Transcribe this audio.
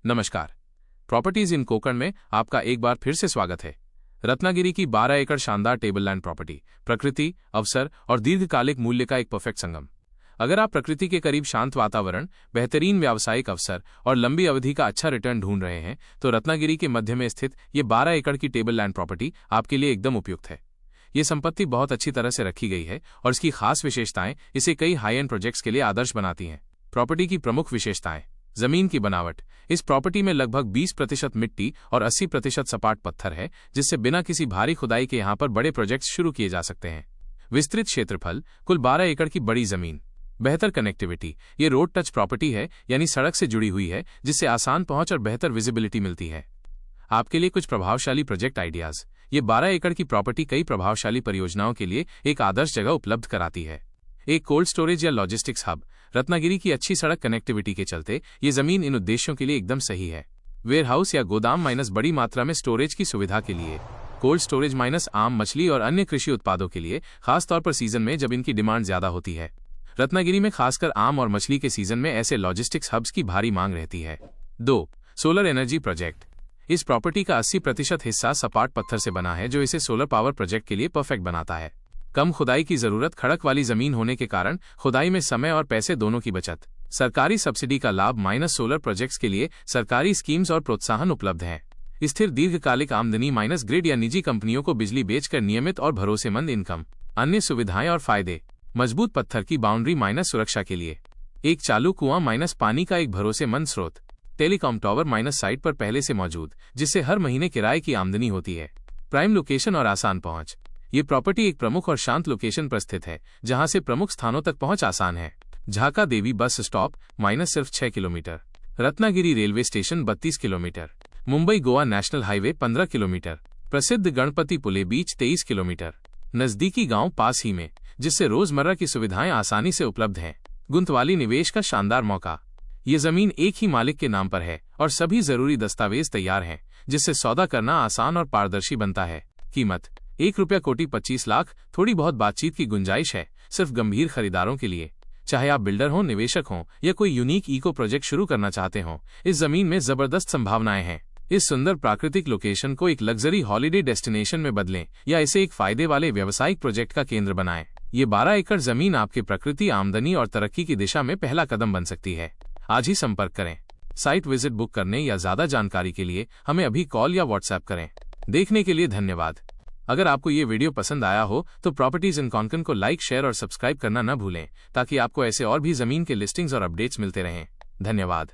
नमस्कार। प्रॉपर्टीज इन कोकण में आपका एक बार फिर से स्वागत है। रत्नागिरी की 12 एकड़ शानदार टेबललैंड प्रॉपर्टी प्रकृति, अवसर और दीर्घकालिक मूल्य का एक परफेक्ट संगम। अगर आप प्रकृति के करीब शांत वातावरण, बेहतरीन व्यावसायिक अवसर और लंबी अवधि का अच्छा रिटर्न ढूंढ रहे हैं तो रत्नागिरी के मध्य में स्थित ये 12 एकड़ की टेबललैंड प्रॉपर्टी आपके लिए एकदम उपयुक्त है। ये संपत्ति बहुत अच्छी तरह से रखी गई है और इसकी खास विशेषताएं इसे कई हाई एंड प्रोजेक्ट्स के लिए आदर्श बनाती हैं। प्रॉपर्टी की प्रमुख विशेषताएं: जमीन की बनावट। इस प्रॉपर्टी में लगभग 20% मिट्टी और 80% सपाट पत्थर है, जिससे बिना किसी भारी खुदाई के यहां पर बड़े प्रोजेक्ट्स शुरू किए जा सकते हैं। विस्तृत क्षेत्रफल, कुल 12 एकड़ की बड़ी जमीन। बेहतर कनेक्टिविटी। ये रोड टच प्रॉपर्टी है, यानी सड़क से जुड़ी हुई है, जिससे आसान पहुंच और बेहतर विजिबिलिटी मिलती है। आपके लिए कुछ प्रभावशाली प्रोजेक्ट आइडियाज। ये 12 एकड़ की प्रॉपर्टी कई प्रभावशाली परियोजनाओं के लिए एक आदर्श जगह उपलब्ध कराती है। एक कोल्ड स्टोरेज या लॉजिस्टिक्स हब। रत्नागिरी की अच्छी सड़क कनेक्टिविटी के चलते ये जमीन इन उद्देश्यों के लिए एकदम सही है। वेयरहाउस या गोदाम माइनस बड़ी मात्रा में स्टोरेज की सुविधा के लिए। कोल्ड स्टोरेज माइनस आम, मछली और अन्य कृषि उत्पादों के लिए, खासतौर पर सीजन में जब इनकी डिमांड ज्यादा होती है। रत्नागिरी में खासकर आम और मछली के सीजन में ऐसे लॉजिस्टिक्स हब्स की भारी मांग रहती है। 2. Solar energy project. इस प्रॉपर्टी का 80% हिस्सा सपाट पत्थर से बना है, जो इसे सोलर पावर प्रोजेक्ट के लिए परफेक्ट बनाता है। कम खुदाई की जरूरत, खड़क वाली जमीन होने के कारण खुदाई में समय और पैसे दोनों की बचत। सरकारी सब्सिडी का लाभ माइनस सोलर प्रोजेक्ट्स के लिए सरकारी स्कीम्स और प्रोत्साहन उपलब्ध है। स्थिर दीर्घकालिक आमदनी माइनस ग्रिड या निजी कंपनियों को बिजली बेचकर नियमित और भरोसेमंद इनकम। अन्य सुविधाएं और फायदे: मजबूत पत्थर की बाउंड्री माइनस सुरक्षा के लिए। एक चालू कुआं माइनस पानी का एक भरोसेमंद स्रोत। टेलीकॉम टावर माइनस साइट पर पहले से मौजूद, जिससे हर महीने किराए की आमदनी होती है। प्राइम लोकेशन और आसान पहुंच। ये प्रॉपर्टी एक प्रमुख और शांत लोकेशन पर स्थित है, जहां से प्रमुख स्थानों तक पहुंच आसान है। झाका देवी बस स्टॉप माइनस सिर्फ 6 kilometre. Ratnagiri railway station 32 kilometre. Mumbai Goa national highway 15 kilometre. प्रसिद्ध गणपति पुले बीच 23 किलोमीटर। नजदीकी गांव पास ही में, जिससे रोजमर्रा की सुविधाएं आसानी से उपलब्ध हैं। गुंतवाली निवेश का शानदार मौका। ये जमीन एक ही मालिक के नाम पर है और सभी जरूरी दस्तावेज तैयार हैं, जिससे सौदा करना आसान और पारदर्शी बनता है। कीमत: ₹1.25 लाख। थोड़ी बहुत बातचीत की गुंजाइश है, सिर्फ गंभीर खरीदारों के लिए। चाहे आप बिल्डर हो, निवेशक हो या कोई यूनिक इको प्रोजेक्ट शुरू करना चाहते हो, इस जमीन में जबरदस्त संभावनाएं हैं। इस सुंदर प्राकृतिक लोकेशन को एक लग्जरी हॉलिडे डेस्टिनेशन में बदलें या इसे एक फायदे वाले व्यावसायिक प्रोजेक्ट का केंद्र बनाएं। ये 12 एकड़ जमीन आपके प्रकृति, आमदनी और तरक्की की दिशा में पहला कदम बन सकती है। आज ही संपर्क करें। साइट विजिट बुक करने या ज्यादा जानकारी के लिए हमें अभी कॉल या व्हाट्सएप करें। देखने के लिए धन्यवाद। अगर आपको ये वीडियो पसंद आया हो तो प्रॉपर्टीज इन कोकण को लाइक, शेयर और सब्सक्राइब करना न भूलें, ताकि आपको ऐसे और भी जमीन के लिस्टिंग्स और अपडेट्स मिलते रहें। धन्यवाद।